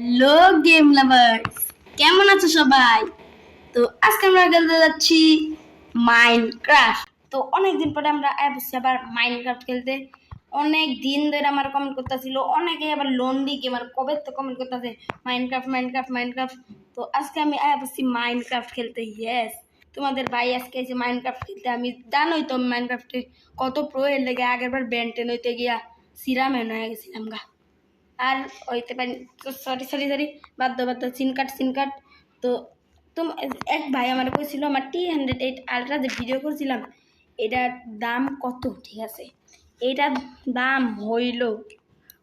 Hello game lovers, কেমন আছো সবাই? তো আজকে আমরা খেলতে যাচ্ছি মাইনক্রাফট। তো অনেকদিন পরে আমরা বসছি আবার মাইনক্রাফট খেলতে। অনেক দিন ধরে আমার কমেন্ট করতেছিল, অনেকে আবার লোনলি গেমার কবে তো কমেন্ট করতেছে মাইনক্রাফট মাইনক্রাফট মাইনক্রাফট। তো আজকে আমি বসছি মাইনক্রাফট খেলতে। ইয়েস, তোমাদের ভাই আজকে এসে মাইনক্রাফট খেলতে। আমি জানোই তো মাইনক্রাফটে কত প্রো এর লেগে আগের বার বেন্টেন হইতে গিয়া সিরামেন হয়ে গেছিলাম গা। আর হইতে পারি, সরি সরি সরি, বাধ্য সিনকাট। তো তুমি এক ভাই আমার কইছিল আমার T108 Ultra যে ভিডিও করছিলাম এটার দাম কত, ঠিক আছে? এটার দাম হইল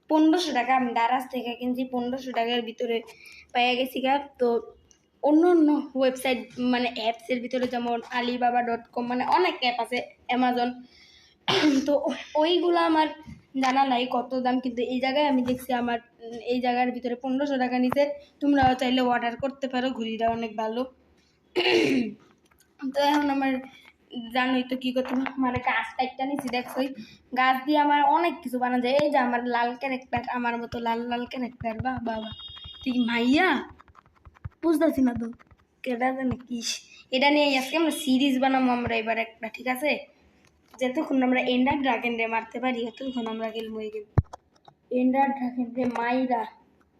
1500 টাকা। আমি দারাজ থেকে কিনছি, 1500 টাকার ভিতরে পেয়ে গেছি গা। তো অন্য অন্য ওয়েবসাইট মানে অ্যাপসের ভিতরে যেমন alibaba.com মানে অনেক অ্যাপ আছে, অ্যামাজন, তো ওইগুলো আমার জানা নাই কত দাম, কিন্তু এই জায়গায় আমি দেখছি আমার এই জায়গার ভিতরে 1500 টাকা নিতে। তোমরা চাইলে অর্ডার করতে পারো, ঘুড়িটা অনেক ভালো। তো এখন আমার জানোই তো কি করতে হবে, মানে গাছ টাইপটা নিচ্ছি, দেখছোই গাছ দিয়ে আমার অনেক কিছু বানা যায়। এই যে আমার লাল ক্যারেক্টার, আমার মতো লাল লাল ক্যারেক্টার, বা বাবা ঠিক মাইয়া বুঝতেছি না তো কেটা জানি কি। এটা নিয়ে আজকে আমরা সিরিজ বানাবো আমরা এবার একটা, ঠিক আছে? যতক্ষণ আমরা এন্ডার ড্রাগন রে মারতে পারি ততক্ষণ আমরা খেলবো এই গেম। এন্ডার ড্রাগন রে মাইরা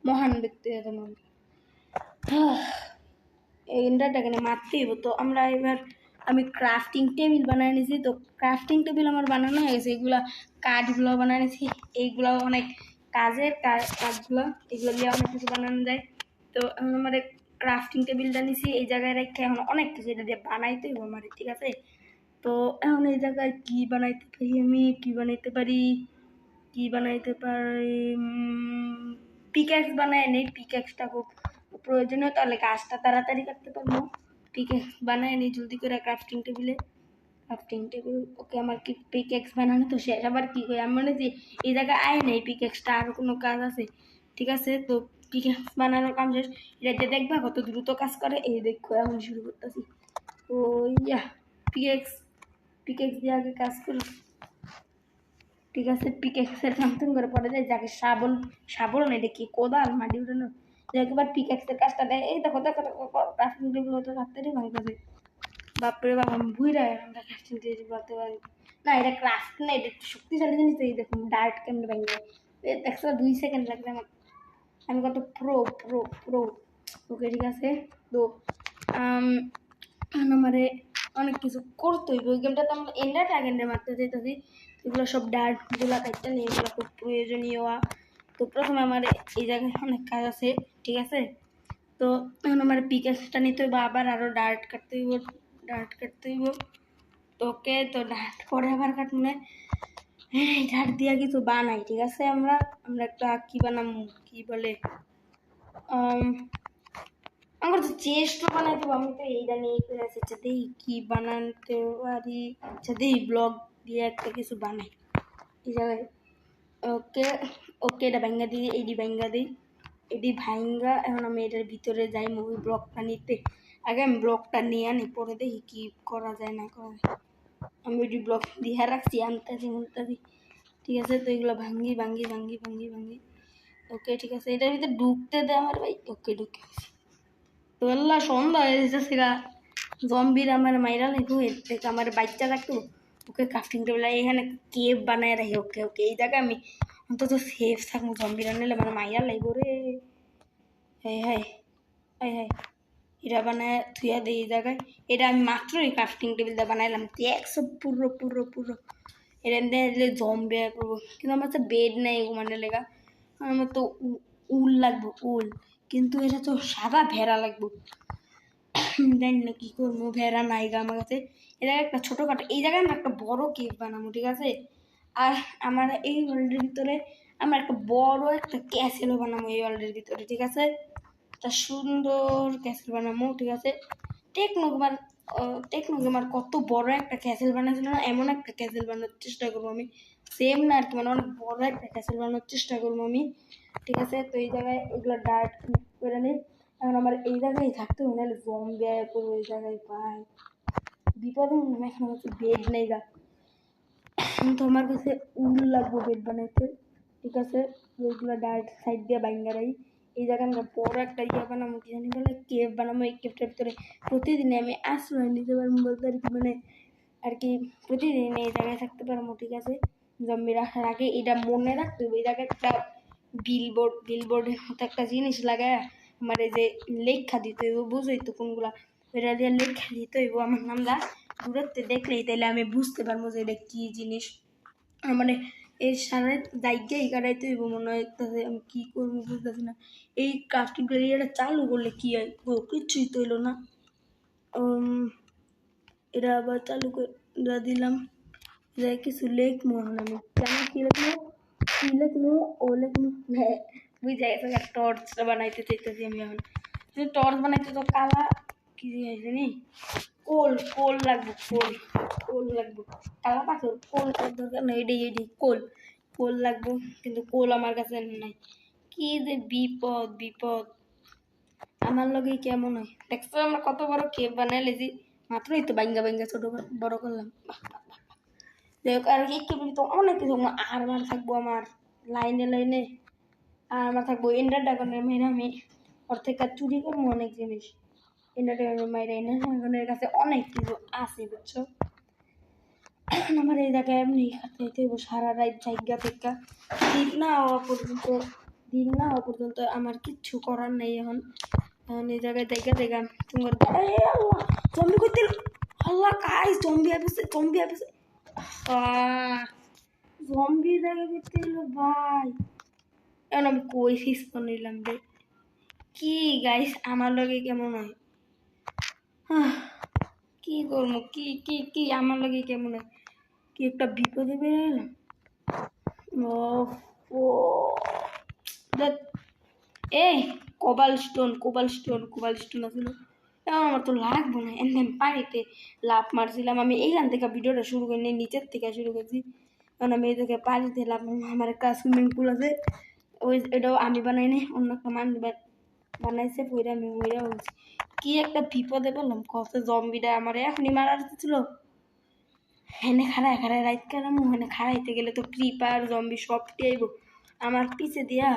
মহান ব্যক্তি যেমন এন্ডার ড্রাগনে মারতে হইব। তো আমরা এবার আমি ক্রাফটিং টেবিল বানিয়ে নিয়েছি। তো ক্রাফটিং টেবিল আমার বানানো হয়ে গেছে, এগুলা কাঠগুলো বানিয়ে নিয়েছি। এইগুলো অনেক কাজের কাজগুলো, এগুলো দিয়ে অনেক কিছু বানানো যায়। তো এখন আমার ক্রাফটিং টেবিলটা নিয়েছি, এই জায়গায় রেখে এখন অনেক কিছু এটা দিয়ে বানাইতে হইব আমার, ঠিক আছে? তো এখন এই জায়গায় কি বানাইতে পারি, আমি কি বানাইতে পারি, পিক্যাক্স বানাই নেই। পিক্যাক্সটা খুব প্রয়োজনীয়, তাহলে কাজটা তাড়াতাড়ি করতে পারবো। পিক্যাক্স বানাই নেই জলদি করে ক্রাফটিং টেবিল। ওকে, আমার কি পিক্যাক্স বানানো তো শেষ। আবার কি কই আমি, মানে যে এই জায়গায় আয় নেই পিক্যাক্সটা, আরও কোনো কাজ আছে, ঠিক আছে? তো পিক্যাক্স বানানোর কাম শেষ। এটা দেখবা কত দ্রুত কাজ করে, এই দেখো এখন শুরু করতেছি। ও ইয়া, পিকেক্স দিয়ে আগে কাজ করি, ঠিক আছে? পিকেক্সের কামতুম করে পরে যায় যাকে শাবল নেই, দেখি কোদাল মাটি উঠানো, একবার পিকেক্সের কাজটা দেয়। এই দেখো দেখো দেখো ক্রাফটিং টেবিল হতো তাড়াতাড়ি ভাঙতেছে। বাপরে বাবা, আমি বুঝরা আমরা ক্রাফটিং টেবিল বলতে পারি না। এটা ক্রাফট না, এটা একটু শক্তিশালী জিনিস। এই দেখুন ডার্ট কেমনে ভাঙবে, দেখছো 2 সেকেন্ড লাগবে আমার। আমি কত প্রো প্রো প্রো। ওকে ঠিক আছে। তো আমারে অনেক কিছু করতে হইব। ওই গেমটাতে আমরা এন্ডার ড্রাগনরে মারতে চাইতেছি, এগুলো সব ডার্টগুলা কাটতে নিয়ে এগুলো খুব প্রয়োজনীয়। তো প্রথমে আমার এই জায়গায় অনেক কাজ আছে, ঠিক আছে? তো এখন আমার পিকেক্সটা নিতে হইব, আবার আরও ডার্ট কাটতে হইব। তো ওকে, তো ডার্ট পরে আবার কাটবো না, ডার্ট দিয়া কিছু বানাই, ঠিক আছে? আমরা একটা কি বানাবো, কি বলে, আমার তো চেস্টও বানাইতে পারবো। আমি তো এইটা নিয়ে করে আছি। আচ্ছা দেখি কি বানাতে পারি। আচ্ছা দেখি ব্লগ দিয়ে একটা কিছু বানাই এই জায়গায়। ওকে ওকে, এটা ভাঙ্গা দিই, এইটি ভাঙ্গা দিই, এটি ভাঙ্গা। এখন আমি এটার ভিতরে যাই মুভি ব্লগটা নিতে। আগে আমি ব্লগটা নিয়ে আনি, পরে দেখি কি করা যায় না করা যায়। আমি এটি ব্লগ দিয়ে রাখছি, আনতাছি, ঠিক আছে? তো এগুলো ভাঙ্গি। ওকে ঠিক আছে, এটার ভিতরে ঢুকতে দে আমার ভাই। ওকে ঢুকে তো আল্লাহ সন্ধ্যা হয়ে যেতেছে গা। জম্বির আমার মাইরা লাগবো, এর থেকে আমার বাচ্চা রাখতো। ওকে ক্রাফটিং টেবিল এখানে কেভ বানায় রাখি। ওকে এই জায়গায় আমি অন্তত সেফ থাকবো, জম্বিরা নিলে মানে মাইরা লাগবো রে। হ্যাঁ হ্যাঁ হ্যাঁ হ্যাঁ, এটা বানায় থুয়া দিই এই জায়গায়। এটা আমি মাত্র এই ক্রাফটিং টেবিলটা বানাইলাম, একশো পুরো এটা দিলে জম্বি করবো। কিন্তু আমার তো বেড নেই ঘুমানোর লেগা, আমার তো উল লাগবো উল, কিন্তু এটা তো সাদা ভেড়া লাগবো। জানি না কি করবো, ভেড়া নাই গা আমার কাছে। এই জায়গায় একটা ছোটোখাটো, এই জায়গায় আমরা একটা বড় কেক বানাবো, ঠিক আছে? আর আমার এই ওয়ার্ল্ডের ভিতরে আমরা একটা বড় একটা ক্যাসেলও বানাবো এই ওয়ার্ল্ডের ভিতরে, ঠিক আছে? একটা সুন্দর ক্যাসেল বানাবো, ঠিক আছে? টেকনোগেমার টেকনোগেমার কত বড় একটা ক্যাসেল বানাচ্ছিল না, এমন একটা ক্যাসেল বানানোর চেষ্টা করবো আমি। সেম না আর কি, মানে অনেক বড় একটা ক্যাসেল বানানোর চেষ্টা করবো আমি, ঠিক আছে? তো এই জায়গায় এগুলো ডার্ট করে নিই। এখন আমার এই জায়গায় থাকতে হবে, নাহলে জম্বি আয়া পড়বো এই জায়গায় পাই বিপদে। এখন হচ্ছে বেড নেই গা, তো আমার কাছে উল লাগবো বেড বানাইতে, ঠিক আছে? ওইগুলো ডার্ট সাইড দিয়ে বাইঙ্গা রাই। এই জায়গায় আমরা বড় একটা ইয়ে বানাবো, কি জানি বলে, কেভ বানাবো। এই কেভটার ভিতরে প্রতিদিনে আমি আশ্রয় নিতে পারবো বলতে আর কি, মানে আর কি প্রতিদিন এই জায়গায় থাকতে পারবো, ঠিক আছে। জম্বি রাখার আগে এটা মনে রাখতে হবে, এই জায়গায় একটা বিলবোর্ডের মতো একটা জিনিস লাগায় আমার এই যে লেখা দিতে হইব, বুঝই তো কোনগুলা, এটা দিয়ে লেখা দিতে হইব আমার নামটা দূরত্বে দেখলেই, তাইলে আমি বুঝতে পারবো যে এটা কী জিনিস। মানে এর সামনে জায়গায় কাটাইতে হইব মনে হইতেছে, আমি কী করবো বুঝতেছি না। এই ক্রাফটিং এরিয়াটা চালু করলে কী হয়, কিছুই তো হইলো না। এটা আবার চালু করে দিলাম, যাই কিছু লেখবো এখন আমি, কেন কী লিখবো ও লিখবো, হ্যাঁ বুঝে গেছে। টর্চ বানাইতে চাইতেছি আমি এখন, টর্চ বানাইতে তো কালা কি জানি কোল লাগবে, কোল লাগবে, কালা পাথর কোল দরকার নেই, কোল লাগবে, কিন্তু কোল আমার কাছে নাই। কি যে বিপদ আমার লগে কেমন হয়। দেখছো আমরা কত বড় কেভ বানাইলেছি, মাত্রই তো বাইঙ্গা ছোট বড় করলাম। যাই হোক, আর এই কেভের তো অনেক কিছু আর্মার থাকবো আমার লাইনে, আর আমার থাকবো এন্ডার ড্রাগনের মেয়েরা, আমি ওর থেকে চুরি করবো অনেক জিনিস। এন্ডার ড্রাগনের কাছে অনেক কিছু আছে, বুঝছো। আমার এই জায়গায় এমনি খাইতে হইব সারা রাত জায়গা থেকে, দিন না হওয়া পর্যন্ত আমার কিচ্ছু করার নেই এখন। এই জায়গায় জায়গা তোমার আল্লাহ জম্বি করতে, আল্লাহ গাইস জম্বি আসছে, জম্বি জায়গা করতে এলো ভাই। এখন আমি কই ফিস নিলাম রে, কি গাইস আমার লগে কেমন হয়, কি করবো, কি আমার লগে কেমন হয়, কি একটা বিপদে বেড়ে গেলাম। এই কোবাল স্টোন আছিল, আমার তো লাগবো না। এমনি পানিতে লাফ মারছিলাম আমি, এইখান থেকে ভিডিওটা শুরু করি, নিচের থেকে শুরু করছি। কারণ আমি এই থেকে পানিতে লাফ, আমার একটা সুইমিং পুল আছে, এটাও আমি বানাই নি, অন্য একটা মানুষ বানাইছে, পইরা আমি মইরা বলছি। কি একটা বিপদে পেলাম, কত জম্বিটা আমার এখনই মারা ছিল। হেনে খাড়ায় রাইত কালাম, ওখানে খাড়াইতে গেলে তো ক্রিপার জম্বি সবটি আইব আমার পিছে দিয়া।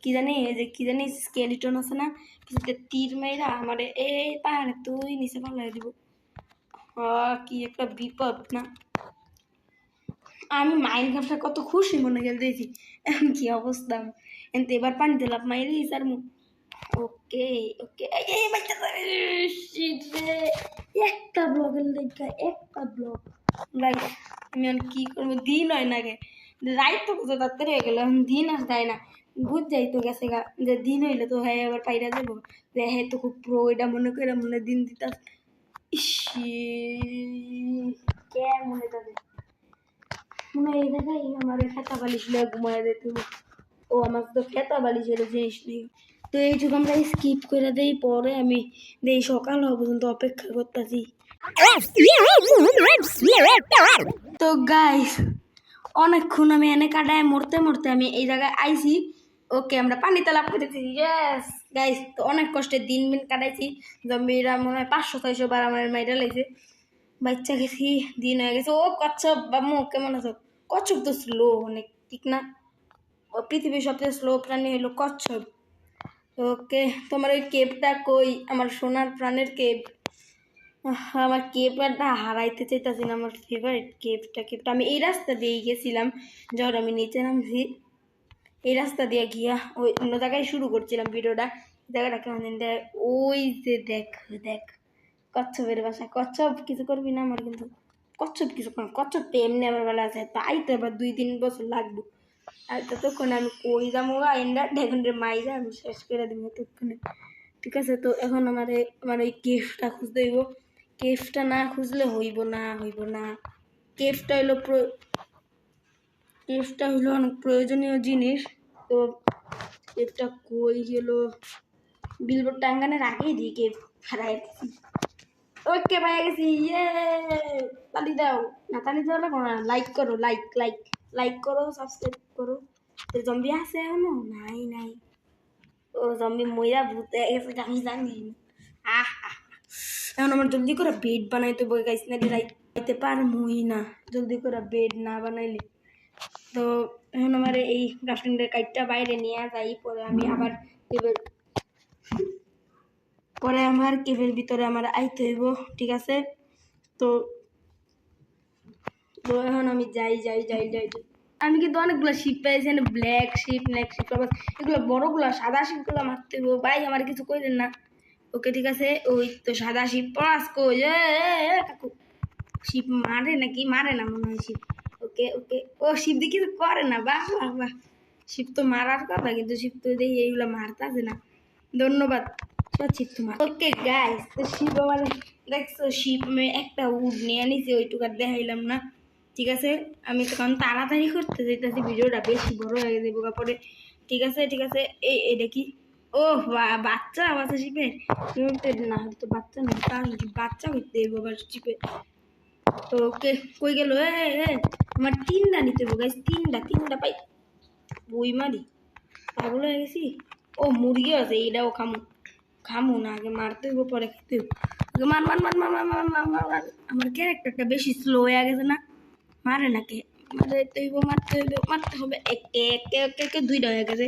কি জানি স্কেলিটন আছে না, কিছুতে তীর মাইরা আমার এই পাহাড়ে তুই নিচে পালাই দিব। কি একটা বিপদ না। আমি মাইনক্রাফটে কত খুশি মনে গেল দেখি, এখন কি অবস্থা। এবার পানিতে লাভ মাইরে স্যার মুখ। ওকে একটা ব্লগের লেখা, একটা ব্লগ ভাই, আমি এখন কি করবো, দিন হয় না গে, রাইত তো কত তাড়াতাড়ি হয়ে গেল, এখন দিন আর যায় না। বুঝ যাই তো গেছে গা, যে দিন হইলে তো হ্যাঁ এবার পাইরা যাবো, যে হ্যাঁ তো খুব প্রো, এটা মনে করে মনে দিন দিতা। কে মনে যাবে, মনে এই জায়গায় আমার খেতা বালিশ লয়ে ঘুমায় যেত। ও আমার তো খেতা বালিশের জিনিস নেই, তো এইটুকু আমরা স্কিপ করে দেই, পরে আমি দেই সকাল হওয়া পর্যন্ত অপেক্ষা করতেছি। তো গাইস অনেকক্ষণ আমি এনে কাটায় মরতে আমি এই জায়গায় আইছি। ওকে আমরা পানিতে লাভ করতেছি, ইয়েস গাইস। তো অনেক কষ্টে দিন কাটাইছি, জম্বিরা মনে হয় 500-600 বার আমার মাইরা লাগছে, বাচ্চা গেছি, দিন হয়ে গেছে। ও কচ্ছপ বামু কেমন আছো? কচ্ছপ তো স্লো অনেক, ঠিক না? পৃথিবীর সবচেয়ে স্লো প্রাণী হলো কচ্ছপ। ওকে, তোমার ওই কেপটা কই, আমার সোনার প্রাণের কেপ? আমার কেপটা হারাইতে চাইতেছি না, আমার ফেভারিট কেপটা আমি এই রাস্তা দিয়েই গেছিলাম যখন আমি নিচে নামছি, এই রাস্তা দিয়ে গিয়া ওই অন্য জায়গায় শুরু করছিলাম ভিডিওটা। জায়গাটা কেমন দেখ, ওই যে দেখ কচ্ছপের বাসা। কচ্ছপ কিছু করবি না আমার, কিন্তু কচ্ছপ কিছু কর, কচ্ছপ তো এমনি আমার বেলা আছে, তাই তো এবার 2-3 বছর লাগবে। আর ততক্ষণ আমি কই যাবো এন্ডার ড্রাগনের মাইরা আমি শেষ করে দিব ততক্ষণে, ঠিক আছে। তো এখন আমার ওই কেফটা খুঁজতে হইব, কেফটা না খুঁজলে হইব না। কেফটা হইলো অনেক প্রয়োজনীয় জিনিস। তো কেফটা কই গেল, বিলবোর্ড টাঙ্গানোর আগেই দিই কেফ হারাই গেছি। ওকে পাই গেছি, ইয়ে তালি দাও না, তালি দেওয়া লাগবো না, লাইক করো, সাবস্ক্রাইব করো। জম্বি আছে এখনো? নাই। ও জম্বি মইরা ভূতে গেছে, আমি জানি। এখন আমার জলদি করে বেড বানাইতে বই গাইস, না রাইতে পারমই না জলদি করে বেড না বানাইলে। তো এখন আমার এই গার্লফ্রেন্ডের কাইটটা বাইরে নিয়ে যাই, পরে আমি আবার কেবের পরে আমার কেবের ভিতরে আমার আইতে হইব, ঠিক আছে? তো তো এখন আমি যাই। আমি কিন্তু অনেকগুলো শিপ পেয়েছি, ব্ল্যাক শিপ আবার এগুলো বড়গুলো সাদা শিপগুলো মারতে হইব। ভাই আমার কিছু কইলেন না। ওকে ঠিক আছে, ওই তো সাদা শিপ পাস কই কাকু শিপ মারে নাকি? মারে না মনে হয় শিপ। ওকে ও শিপ দিয়ে কিছু করে না। বাহ বাহ বাহ, শিপ তো মারার কথা, কিন্তু শিপ তো দেখি এইগুলো মারতেছে না। ধন্যবাদ শিপ তোমার। ওকে গাইস, তো শিপ আমার দেখছো, শিপ আমি একটা উড নিয়ে নিছি, ওইটুকু আর দেখাইলাম না, ঠিক আছে? আমি তো কারণ তাড়াতাড়ি করতে চাইতেছি, ভিডিওটা বেশি বড় হয়ে যাবে পরে, ঠিক আছে? এই দেখি, ও বাচ্চা শিপের না, তো বাচ্চা না, বাচ্চা হইতে আবার শিপে। তো ওকে কই গেল? আমার 3টা নিতে হবে গাইস, তিনটা পাই। বই মারি পাগল হয়ে গেছি। ও মুরগিও আছে, এইটাও খামু না, আগে মারতে হইব পরে খেতে হইব। মার। আমার ক্যারেক্টারটা বেশি স্লো হয়ে গেছে না? মারে নাকি? মারতে হবে। একে 2টা হয়ে গেছে,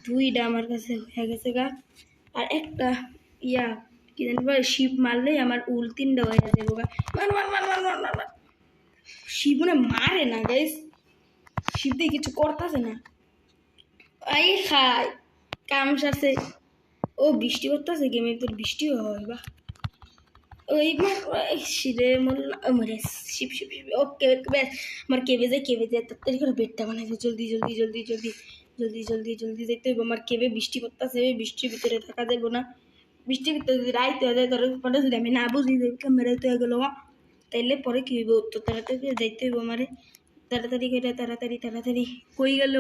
2টা আমার কাছে হয়ে গেছে গা। আর একটা ইয়া কি জানি বলে, শিপ মারলেই আমার উল 3টা হয়ে যাবে গা। মার। শিপ মনে মারে না গাইস, শিপ দিয়ে কিছু করতেছে না। এই খাই কাম সারছে। ও বৃষ্টি করতেছে, গেমের তোর বৃষ্টিও হয় বা ওই শিরে মরে শিপ। ওকে ব্যাস, আমার কেবে যায় তাড়াতাড়ি করে বেডটা বানাইছে। জলদি যেতে হইব। আমার কেবে বৃষ্টি করতেছে, বৃষ্টির ভিতরে থাকা যাবো না। বৃষ্টির ভিতরে যদি রাইতে হয়ে যায়, পরে যদি আমি না বুঝি যে ক্যামেরা তো হয়ে গেল, তাইলে পরে কি হইব? তো তাড়াতাড়ি যাইতে হইব আমারে, তাড়াতাড়ি। কই গেল?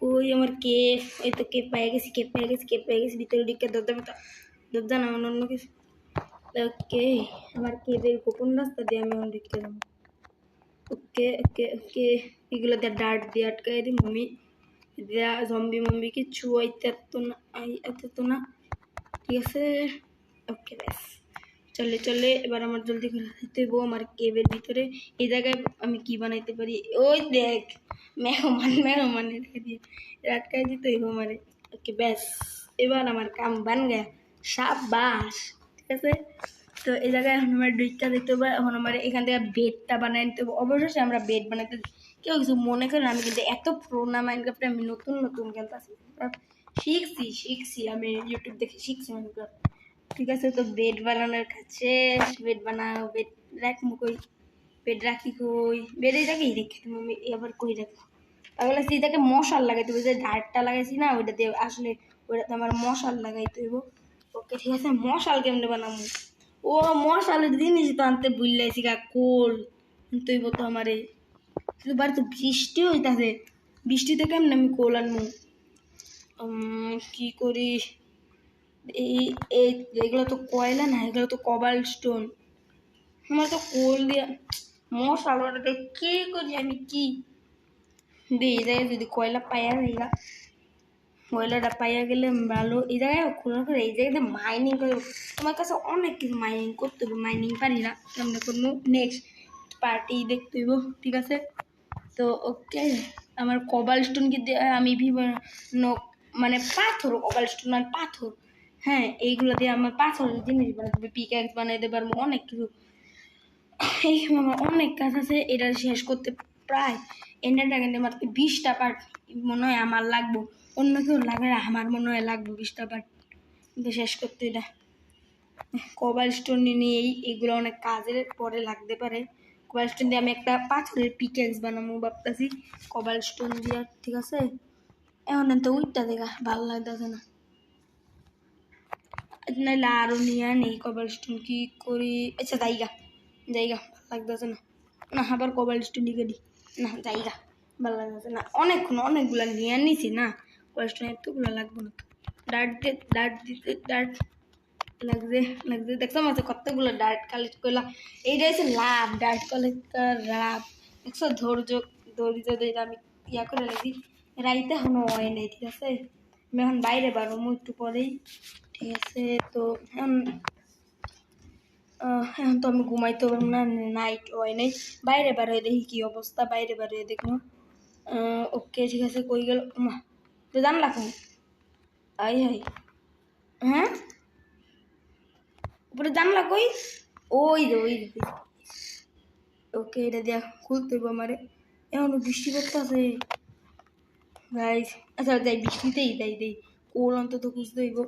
কই আমার কেপ? এই তো কেপ পেয়ে গেছি। ভিতরে ঢুকে দরজা না অন্য কিছু। ওকে, আমার কেবের গোপন রাস্তা দিয়ে আমি এখন ঢুকে যাবো। ওকে এগুলো দিয়ে ডার্ট দিয়ে আটকাই দিই। মম্মি দিয়া জম্বি কিচ্ছু আইতে তো না, ঠিক আছে? ওকে ব্যাস, চলে এবার আমার জলদি করে যেতে হইব আমার কেবের ভিতরে। এই জায়গায় আমি কি বানাইতে পারি? ওই দেখ, মেহমান রেখে দিয়ে আটকাই দিতে হইব আমারে। ওকে ব্যাস, এবার আমার কাম বান গয়া, সাবাস, ঠিক আছে? তো এই জায়গায় এখন আমার দুইটা দেখতে হবে। এখন আমার এখান থেকে বেডটা বানাই নিতে হবে। অবশ্যই আমরা বেড বানাইতে, কেউ কিছু মনে করেন আমি কিন্তু এত প্রো না মাইনক্রাফটে। আমি নতুন খেলতেছি, শিখছি আমি ইউটিউব দেখে শিখছি মাইনক্রাফট, ঠিক আছে? তো বেড বানানোর কাছে বেড বানাও, বেড রাখবো কই? বেড রাখি কই? বেড এই জায়গায় রেখে তুমি, আমি এবার কই রাখবো? তাহলে সেটাকে মশাল লাগাইতে হবে, যে ডার্টটা লাগাইছি না ওইটা দিয়ে, আসলে ওইটাতে আমার মশাল লাগাইতে হইব। ওকে ঠিক আছে, মশাল কেমনে বানাবো? ও মশালের জিনিস তো আনতে ভুললাইছি গা, কোল তুইব তো আমারে। কিন্তু বাড়ি তো বৃষ্টি হইতাছে, বৃষ্টিতে কেমনে আমি কোল আনবো? কি করি? এগুলো তো কয়লা না, এগুলো তো কবাল স্টোন। আমার তো কোল দিয়া মশাল ওটাতে কি করি আমি? কি দিয়ে এই জায়গায় যদি কয়লা পাইয়া যাই, কয়লাটা পাইয়া গেলে ভালো। এই জায়গায় খোলা করে এই জায়গাতে মাইনিং করে, তোমার কাছে অনেক কিছু মাইনিং করতে হবে। মাইনিং পারি না কেমনে করবো? নেক্সট পার্টি দেখতে হইব, ঠিক আছে? তো ওকে, আমার কবাল স্টোন কি আমি মানে পাথর, কবাল স্টোন মানে পাথর, হ্যাঁ এইগুলো দিয়ে আমার পাথরের জিনিস বানাতে হবে, পিক্যাক্স বানাইতে পারবো, অনেক কিছু। এই আমার অনেক কাজ আছে, এটা শেষ করতে প্রায় এন্ডারটা কিন্তু আমার 20টা পার্ট মনে হয় আমার লাগবো। অন্য কেউ লাগে না, আমার মনে হয় লাগবে 20টা পার্ট কিন্তু শেষ করতে। এটা কবাল স্টোন নিয়েই এগুলো অনেক কাজের পরে লাগতে পারে। কবাল স্টোন দিয়ে আমি একটা পাথরের পিকেক্স বানাবো ভাবতেছি, কবাল স্টোন দিয়ে, ঠিক আছে? এখন তো উইটটা দেখা ভালো লাগতেছে না, নাইলে আরও নিয়ে নেই কবাল স্টোন। কি করি? আচ্ছা জায়গা ভালো লাগতেছে না, আবার কবাল স্টোন দিকে দিই না, জায়গা ভালো লাগতেছে না। অনেকগুলা নিয়ে নিছি না, কবাল স্টোন এতগুলো লাগবে না। ডার্ট লাগছে দেখছো মাঝে কতগুলো ডার্ট কালেক্ট করলাম। এইটা হচ্ছে লাভ, ডার্ট কালেক্টার লাভ। দেখছো ধৈর্য দিয়ে আমি ইয়া করে রেখি। রাইতে এখনো হয় নাই, ঠিক আছে? আমি এখন বাইরে বাড়বো একটু পরেই, ঠিক আছে? তো এখন তো আমি ঘুমাইতে পারবো না, নাইট হয় নাই। বাইরে বার হয়ে দেখি কি অবস্থা, বাইরে বার হয়ে দেখবো। ওকে ঠিক আছে, কই গেল? জানলা কই? আই হাই হ্যাঁ উপরে জানলা কই ওই যে ওকে এটা দিয়া খুলতে হইব আমারে এমন বৃষ্টি পড়তেছে গাইস আচ্ছা যাই বৃষ্টিতেই দেই কোল অন্তত খুঁজতে হইব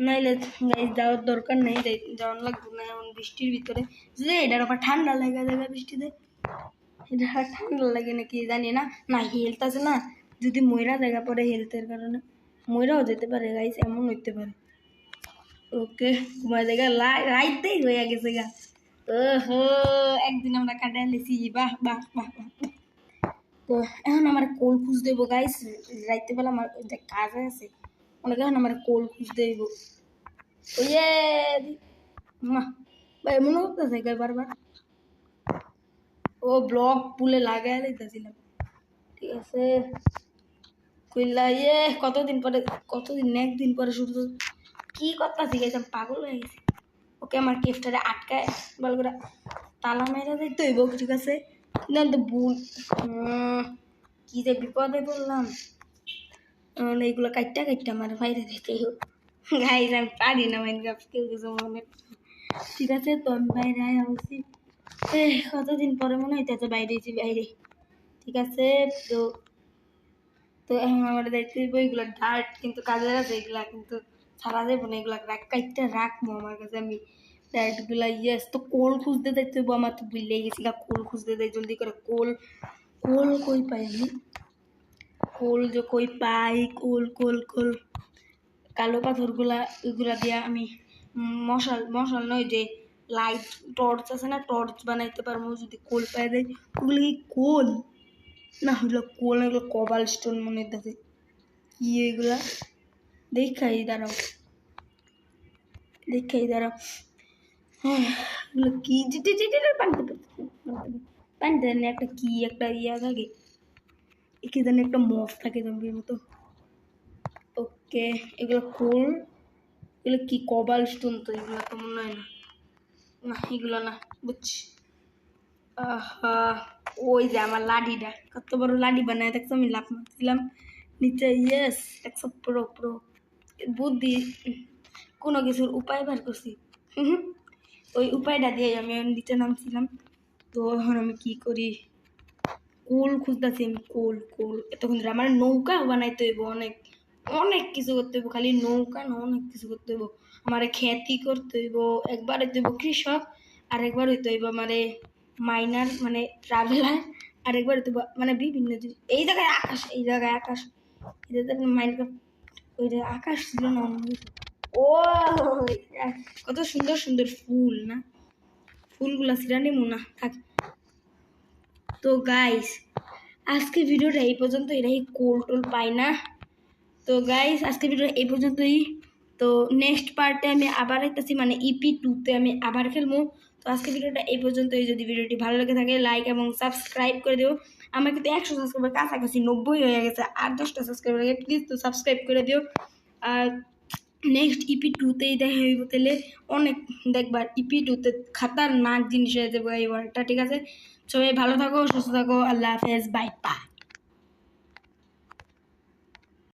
নাইলে গাইস যাওয়ার দরকার নেই যাওয়ার লাগবে না এমন বৃষ্টির ভিতরে যে এটার আবার ঠান্ডা লাগা যাবে বৃষ্টিতে এটা ঠান্ডা লাগে নাকি জানি না না হেলথ আছে না যদি ময়রা জায়গা পড়ে হেলথের কারণে ময়রাও যেতে পারে গাইস এমন হইতে পারে ওকে ঘুমায় জায়গা রাইতেই হয়ে গেছে গা ওহো একদিন আমরা কাটাই লেছি বাহ বাহ বাহ বাহ তো এখন আমার কোল খুঁজ দেবো গাইস রাইতে বেলা আমার যে কাজ আছে অনেক এখন আমার কোল খুঁজ দেব ওইয়ে মা ভাই মনে করতেছে গাই বারবার ও ব্লক পুলে লাগাই দিতেছিলাম ঠিক আছে কইলা কতদিন একদিন পরে শুধু কি করতেছি গাইস আমি পাগল হয়ে গেছি ওকে আমার কেফটারে আটকায় বল করে তালা মেরা যাইতে হইব ঠিক আছে কিন্তু ভুল কি যে বিপদে পড়লাম এইগুলো কাইটটা আমার বাইরে দিতে হোক গাইস আমি পারি না মাইনক্রাফট কেউ কিছু মনে ঠিক আছে তো আমি বাইরে আয়া বলছি কতদিন পরে মনে হইতেছে বাইরে ঠিক আছে তো তো এখন আমার দায়িত্ব হইব এগুলো ডার্ট কিন্তু কাজের আছে এগুলা কিন্তু ছাড়া যাবো না এগুলা কাইটটা রাখবো আমার কাছে আমি ডার্টগুলা ইয়েস তো কোল খুঁজতে যাইতে হইব আমার তো ভুলে গেছি কোল খুঁজতে যাই জলদি করে কোল কই পাই আমি কোল যে কই পাই কোল কালো পাথরগুলা ওইগুলা দিয়া আমি মশাল নয় যে লাইট টর্চ আছে না টর্চ বানাইতে পারবো যদি কোল পাই দেয় ওগুলো কি কোল না হইলো কোল এগুলো কবাল স্টোন মনে হইতেছে কি এগুলা দেখাই দাঁড়াও হ্যাঁ এগুলো কি পানিতে একটা কি একটা ইয়া থাকে একে জানি একটা মফ থাকে জম্বির মতো ওকে এগুলো কোল এগুলো কি কবাল স্টোন তো এগুলো তো মনে হয় না এগুলো না বুঝছি ওই যে আমার লাডিটা কত বড় লাডি বানায় দেখছো আমি লাভ মারছিলাম নিচে ইয়েস একশো পুরো বুদ্ধি কোনো কিছুর উপায় বার করছি ওই উপায়টা দিয়ে আমি নিচে নামছিলাম তো এখন আমি কি করি কোল খুঁজতেছি আমি কোল এতক্ষণ ধরে আমার নৌকা বানাইতে হইব অনেক কিছু করতে হইব খালি নৌকা না অনেক কিছু করতে হইব আমার খ্যাতি করতে হইব একবার হইতে হইব কৃষক আর একবার হইতে হইব আমারে মাইনার মানে ট্রাভেলার আর একবার হইতে মানে বিভিন্ন এই জায়গায় আকাশ এটা মাইনক্রাফট ওই আকাশ ছিল না ও কত সুন্দর ফুল না ফুলগুলা সিরানি মুনা থাক তো গাইস আজকে ভিডিওটা এই পর্যন্ত এরাই কোল পাই না তো গাইস আজকে ভিডিওটা এই পর্যন্তই তো নেক্সট পার্টে আমি আবার একটাছি মানে EP2-তে আমি আবার খেলবো তো আজকে ভিডিওটা এই পর্যন্তই যদি ভিডিওটি ভালো লেগে থাকে লাইক এবং সাবস্ক্রাইব করে দিও আমার কিন্তু 100 সাবস্ক্রাইবার কাছাকাছি 90 হয়ে গেছে আর 10টা সাবস্ক্রাইবার প্লিজ তো সাবস্ক্রাইব করে দিও আর নেক্সট EP2-তেই দেখা হইব তাহলে অনেক দেখবার EP2-তে খাতারনাক জিনিস হয়ে যাবে এই ওয়ার্ডটা ঠিক আছে সবাই ভালো থাকো সুস্থ থাকো আল্লাহ হাফেজ বাই বাই